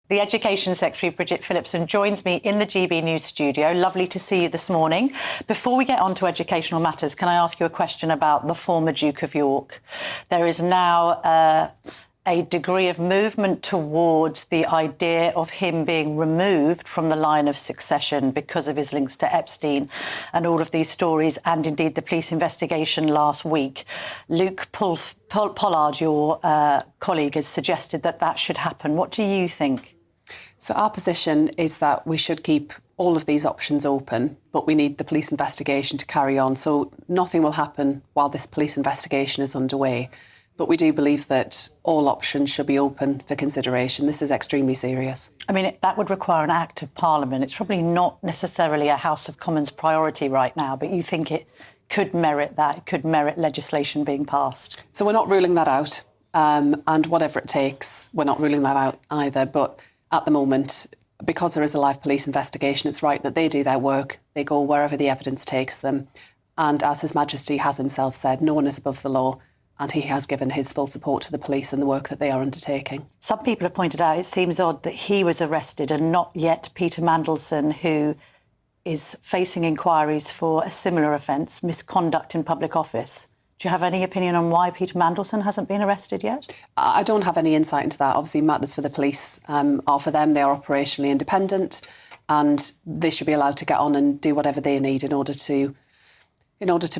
The Education Secretary, Bridget Phillipson, joins me in the GBNews studio. Lovely to see you this morning. Before we get on to educational matters, can I ask you a question about the former Duke of York? There is now a degree of movement towards the idea of him being removed from the line of succession because of his links to Epstein and all of these stories, and indeed the police investigation last week. Luke Pollard, your colleague, has suggested that that should happen. What do you think? So our position is that we should keep all of these options open, but we need the police investigation to carry on. So nothing will happen while this police investigation is underway. But we do believe that all options should be open for consideration. This is extremely serious. I mean, that would require an act of Parliament. It's probably not necessarily a House of Commons priority right now, but you think it could merit that, it could merit legislation being passed? So we're not ruling that out. And whatever it takes, we're not ruling that out either. But at the moment, because there is a live police investigation, it's right that they do their work. They go wherever the evidence takes them. And as His Majesty has himself said, no one is above the law. And he has given his full support to the police and the work that they are undertaking. Some people have pointed out it seems odd that he was arrested and not yet Peter Mandelson, who is facing inquiries for a similar offence, misconduct in public office. Do you have any opinion on why Peter Mandelson hasn't been arrested yet? I don't have any insight into that. Obviously, matters for the police are for them. They are operationally independent and they should be allowed to get on and do whatever they need in order to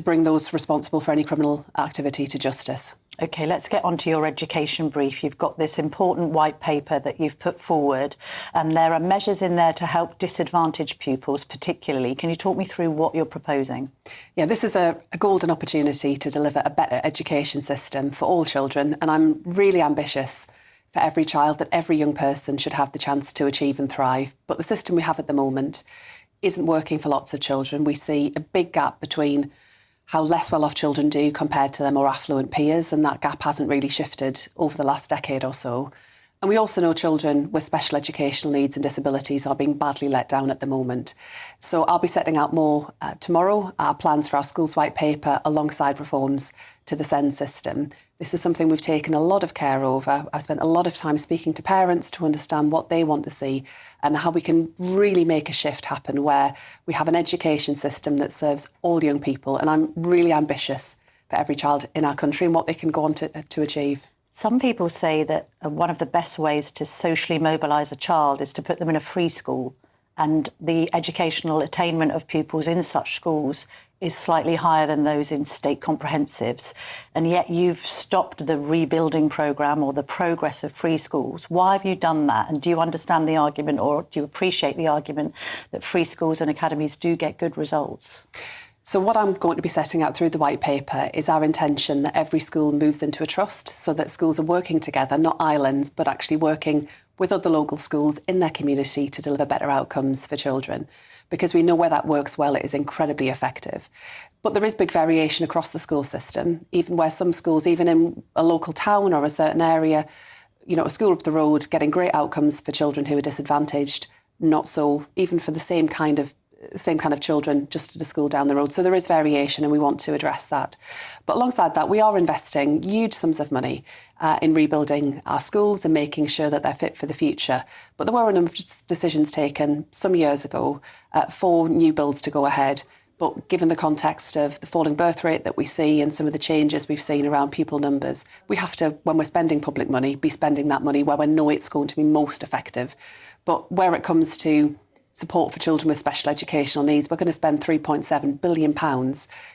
bring those responsible for any criminal activity to justice. OK, let's get on to your education brief. You've got this important white paper that you've put forward, and there are measures in there to help disadvantaged pupils particularly. Can you talk me through what you're proposing? Yeah, this is a golden opportunity to deliver a better education system for all children, and I'm really ambitious for every child that every young person should have the chance to achieve and thrive. But the system we have at the moment isn't working for lots of children. We see a big gap between how less well-off children do compared to their more affluent peers, and that gap hasn't really shifted over the last decade or so. And we also know children with special educational needs and disabilities are being badly let down at the moment. So I'll be setting out more tomorrow, our plans for our Schools White Paper alongside reforms to the SEND system. This is something we've taken a lot of care over. I've spent a lot of time speaking to parents to understand what they want to see and how we can really make a shift happen where we have an education system that serves all young people. And I'm really ambitious for every child in our country and what they can go on to achieve. Some people say that one of the best ways to socially mobilise a child is to put them in a free school, and the educational attainment of pupils in such schools is slightly higher than those in state comprehensives. And yet you've stopped the rebuilding programme or the progress of free schools. Why have you done that? And do you understand the argument, or do you appreciate the argument that free schools and academies do get good results? So what I'm going to be setting out through the white paper is our intention that every school moves into a trust, so that schools are working together, not islands, but actually working with other local schools in their community to deliver better outcomes for children. Because we know where that works well, it is incredibly effective. But there is big variation across the school system, even where some schools, even in a local town or a certain area, a school up the road getting great outcomes for children who are disadvantaged, not so, even for the same kind of children just at a school down the road. So there is variation and we want to address that. But alongside that, we are investing huge sums of money in rebuilding our schools and making sure that they're fit for the future. But there were a number of decisions taken some years ago for new builds to go ahead. But given the context of the falling birth rate that we see and some of the changes we've seen around pupil numbers, we have to, when we're spending public money, be spending that money where we know it's going to be most effective. But where it comes to support for children with special educational needs, we're going to spend £3.7 billion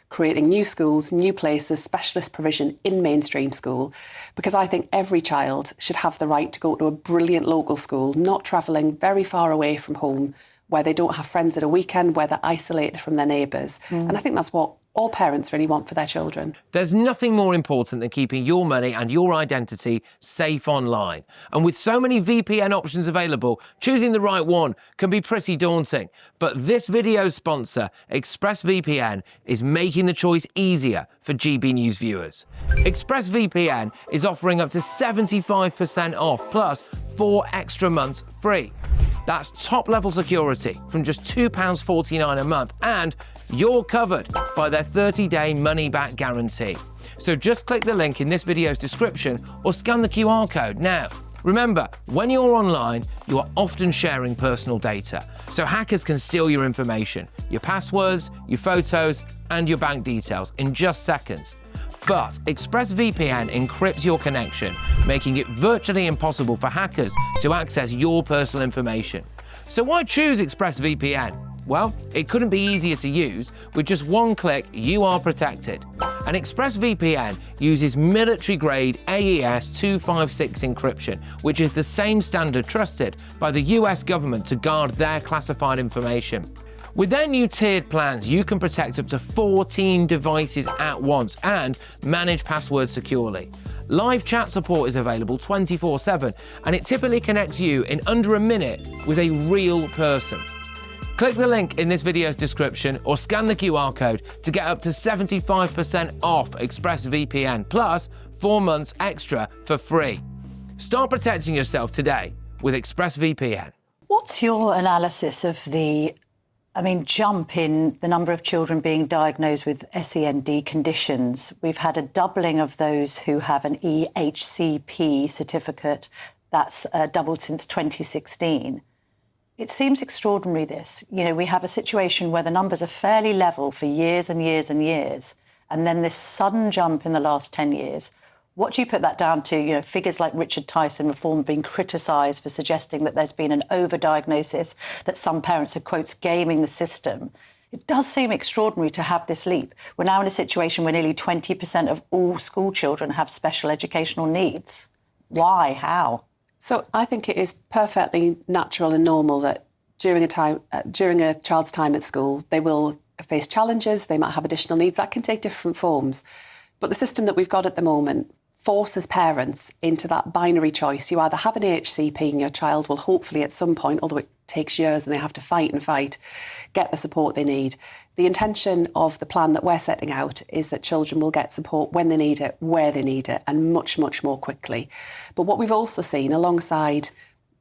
creating new schools, new places, specialist provision in mainstream school, because I think every child should have the right to go to a brilliant local school, not travelling very far away from home, where they don't have friends at a weekend, where they're isolated from their neighbours. And I think that's what all parents really want for their children. There's nothing more important than keeping your money and your identity safe online. And with so many VPN options available, choosing the right one can be pretty daunting. But this video's sponsor, ExpressVPN, is making the choice easier for GBNews viewers. ExpressVPN is offering up to 75% off, plus 4 extra months free. That's top-level security from just £2.49 a month, and you're covered by their 30-day money-back guarantee. So just click the link in this video's description or scan the QR code now. Remember, when you're online, you are often sharing personal data, so hackers can steal your information, your passwords, your photos, and your bank details in just seconds. But ExpressVPN encrypts your connection, making it virtually impossible for hackers to access your personal information. So why choose ExpressVPN? Well, it couldn't be easier to use. With just one click, you are protected. And ExpressVPN uses military-grade AES 256 encryption, which is the same standard trusted by the US government to guard their classified information. With their new tiered plans, you can protect up to 14 devices at once and manage passwords securely. Live chat support is available 24/7, and it typically connects you in under a minute with a real person. Click the link in this video's description or scan the QR code to get up to 75% off ExpressVPN, plus 4 months extra for free. Start protecting yourself today with ExpressVPN. What's your analysis of the jump in the number of children being diagnosed with SEND conditions? We've had a doubling of those who have an EHCP certificate. That's doubled since 2016. It seems extraordinary, this. We have a situation where the numbers are fairly level for years and years and years, and then this sudden jump in the last 10 years. What do you put that down to? Figures like Richard Tyson reform being criticised for suggesting that there's been an overdiagnosis, that some parents are, quotes, gaming the system. It does seem extraordinary to have this leap. We're now in a situation where nearly 20% of all school children have special educational needs. Why? How? So I think it is perfectly natural and normal that during a child's time at school, they will face challenges, they might have additional needs that can take different forms. But the system that we've got at the moment forces parents into that binary choice. You either have an EHCP and your child will hopefully at some point, although it takes years and they have to fight, get the support they need. The intention of the plan that we're setting out is that children will get support when they need it, where they need it, and much, much more quickly. But what we've also seen alongside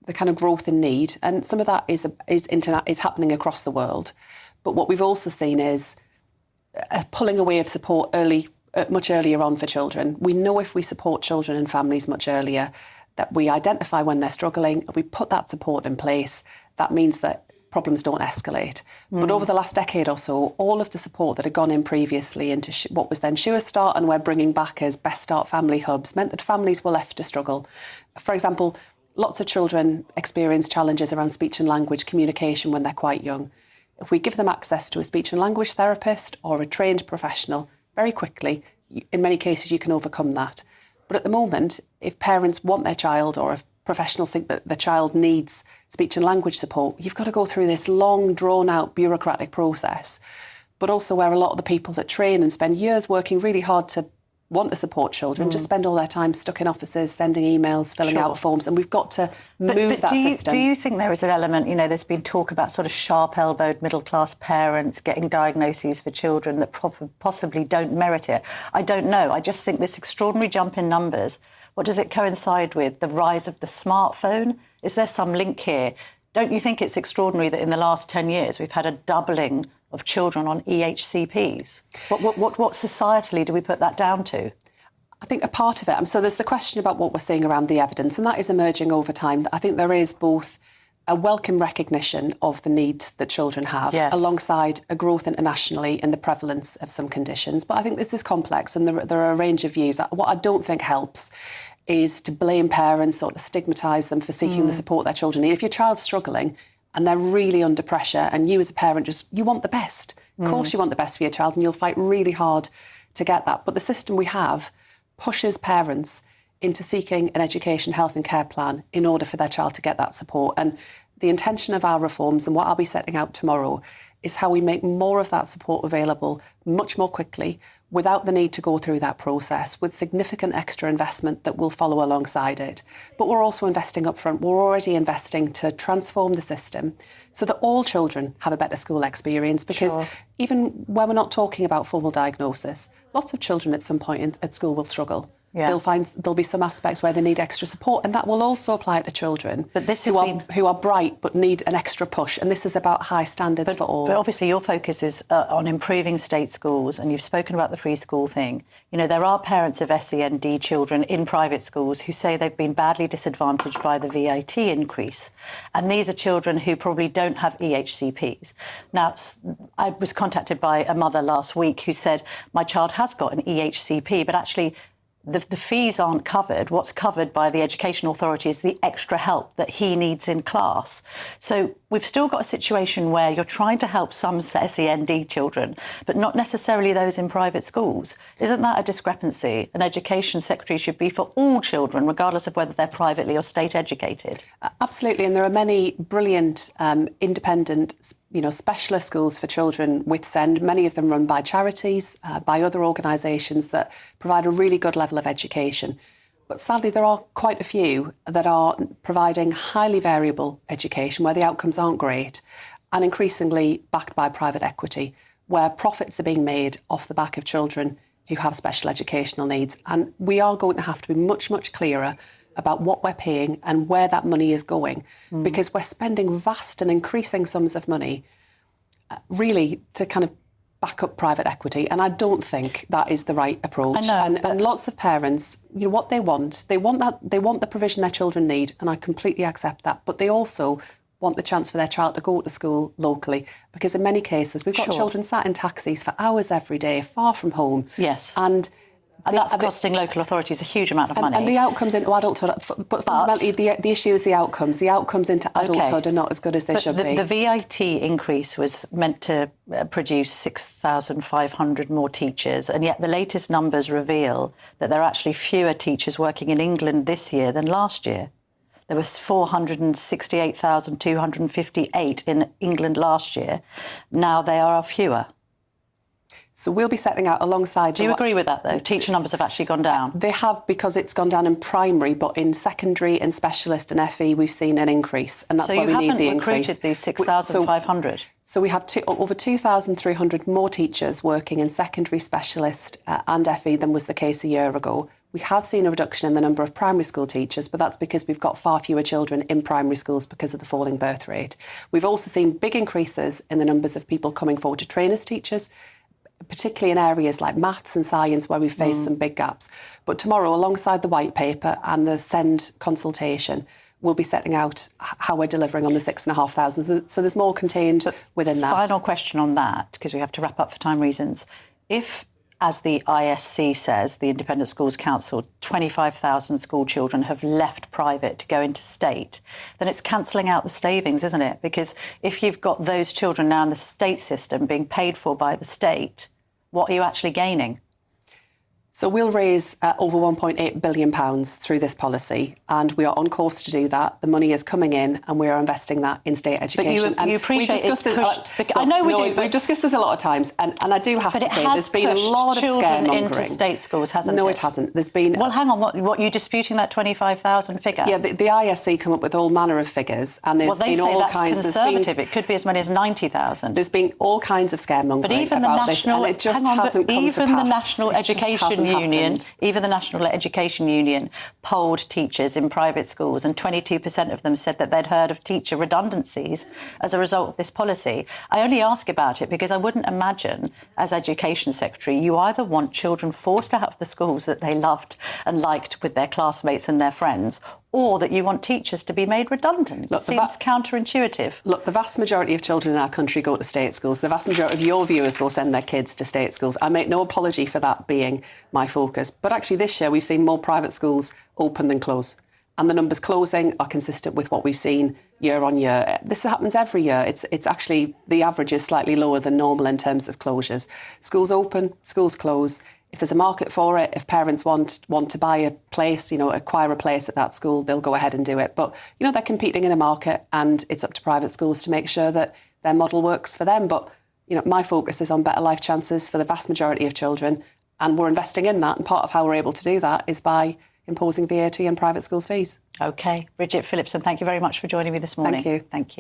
the kind of growth in need, and some of that is happening across the world, but what we've also seen is a pulling away of support much earlier on for children. We know if we support children and families much earlier, that we identify when they're struggling, and we put that support in place, that means that problems don't escalate. But over the last decade or so, all of the support that had gone in previously into what was then Sure Start and we're bringing back as Best Start family hubs meant that families were left to struggle. For example, lots of children experience challenges around speech and language communication when they're quite young. If we give them access to a speech and language therapist or a trained professional, very quickly, in many cases, you can overcome that. But at the moment, if parents want their child or if professionals think that the child needs speech and language support, you've got to go through this long, drawn-out bureaucratic process. But also where a lot of the people that train and spend years working really hard to want to support children just spend all their time stuck in offices, sending emails, filling out forms, and we've got to move that system. Do you think there is an element, there's been talk about sort of sharp-elbowed middle-class parents getting diagnoses for children that possibly don't merit it? I don't know. I just think this extraordinary jump in numbers, what does it coincide with? The rise of the smartphone? Is there some link here? Don't you think it's extraordinary that in the last 10 years we've had a doubling of children on EHCPs? What societally do we put that down to? I think a part of it, so there's the question about what we're seeing around the evidence, and that is emerging over time. I think there is both a welcome recognition of the needs that children have, alongside a growth internationally in the prevalence of some conditions. But I think this is complex, and there are a range of views. What I don't think helps is to blame parents or to stigmatise them for seeking the support their children need. If your child's struggling and they're really under pressure and you as a parent you want the best. Of course you want the best for your child and you'll fight really hard to get that. But the system we have pushes parents into seeking an education, health and care plan in order for their child to get that support. And the intention of our reforms and what I'll be setting out tomorrow is how we make more of that support available much more quickly without the need to go through that process, with significant extra investment that will follow alongside it. But we're also investing upfront. We're already investing to transform the system so that all children have a better school experience, because even when we're not talking about formal diagnosis, lots of children at some point at school will struggle. there'll be some aspects where they need extra support, and that will also apply to children who are bright but need an extra push. And this is about high standards for all. But obviously your focus is on improving state schools, and you've spoken about the free school thing. You know, there are parents of SEND children in private schools who say they've been badly disadvantaged by the VAT increase. And these are children who probably don't have EHCPs. Now, I was contacted by a mother last week who said, my child has got an EHCP, but actually the fees aren't covered. What's covered by the Education Authority is the extra help that he needs in class. So we've still got a situation where you're trying to help some SEND children, but not necessarily those in private schools. Isn't that a discrepancy? An education secretary should be for all children, regardless of whether they're privately or state educated. Absolutely, and there are many brilliant independent specialist schools for children with SEND, many of them run by charities, by other organisations that provide a really good level of education. But sadly, there are quite a few that are providing highly variable education where the outcomes aren't great, and increasingly backed by private equity, where profits are being made off the back of children who have special educational needs. And we are going to have to be much, much clearer about what we're paying and where that money is going, because we're spending vast and increasing sums of money really to kind of back up private equity, and I don't think that is the right approach. And lots of parents, what they want the provision their children need, and I completely accept that, but they also want the chance for their child to go to school locally, because in many cases we've got children sat in taxis for hours every day, far from home. Yes. And that's costing local authorities a huge amount of money. And the outcomes into adulthood, but fundamentally the issue is the outcomes. The outcomes into adulthood are not as good as they should be. The VAT increase was meant to produce 6,500 more teachers, and yet the latest numbers reveal that there are actually fewer teachers working in England this year than last year. There was 468,258 in England last year. Now they are fewer. So we'll be setting out alongside... Do you agree with that, though? Teacher numbers have actually gone down? They have, because it's gone down in primary, but in secondary and specialist and FE, we've seen an increase, and that's why we need the increase. So you haven't recruited these 6,500? So we have over 2,300 more teachers working in secondary, specialist and FE than was the case a year ago. We have seen a reduction in the number of primary school teachers, but that's because we've got far fewer children in primary schools because of the falling birth rate. We've also seen big increases in the numbers of people coming forward to train as teachers, particularly in areas like maths and science where we've faced some big gaps. But tomorrow, alongside the white paper and the SEND consultation, we'll be setting out how we're delivering on the 6,500. So there's more contained within that. Final question on that, because we have to wrap up for time reasons. If, as the ISC says, the Independent Schools Council, 25,000 school children have left private to go into state, then it's cancelling out the savings, isn't it? Because if you've got those children now in the state system being paid for by the state, what are you actually gaining? So we'll raise over £1.8 billion through this policy, and we are on course to do that. The money is coming in, and we are investing that in state education. But you appreciate it's pushed... I know we do, but... We've discussed this a lot of times, and I do have to say there's been a lot of children into state schools, hasn't it? No, it hasn't. There's been... Well, hang on, what you disputing that 25,000 figure? Yeah, the ISC come up with all manner of figures, and there's been all kinds... Well, they say that's conservative. It could be as many as 90,000. There's been all kinds of scaremongering but even the about national, this, and it just hasn't come to pass. Even the National Education Union... Even the National Education Union polled teachers in private schools, and 22% of them said that they'd heard of teacher redundancies as a result of this policy. I only ask about it because I wouldn't imagine, as Education Secretary, you either want children forced out of the schools that they loved and liked with their classmates and their friends, or that you want teachers to be made redundant. It seems counterintuitive. Look, the vast majority of children in our country go to state schools. The vast majority of your viewers will send their kids to state schools. I make no apology for that being my focus. But actually this year we've seen more private schools open than close. And the numbers closing are consistent with what we've seen year on year. This happens every year. It's actually, the average is slightly lower than normal in terms of closures. Schools open, schools close. If there's a market for it, if parents want to buy a place, acquire a place at that school, they'll go ahead and do it. But, they're competing in a market, and it's up to private schools to make sure that their model works for them. But, my focus is on better life chances for the vast majority of children, and we're investing in that. And part of how we're able to do that is by imposing VAT on private schools' fees. OK. Bridget Phillipson, thank you very much for joining me this morning. Thank you. Thank you.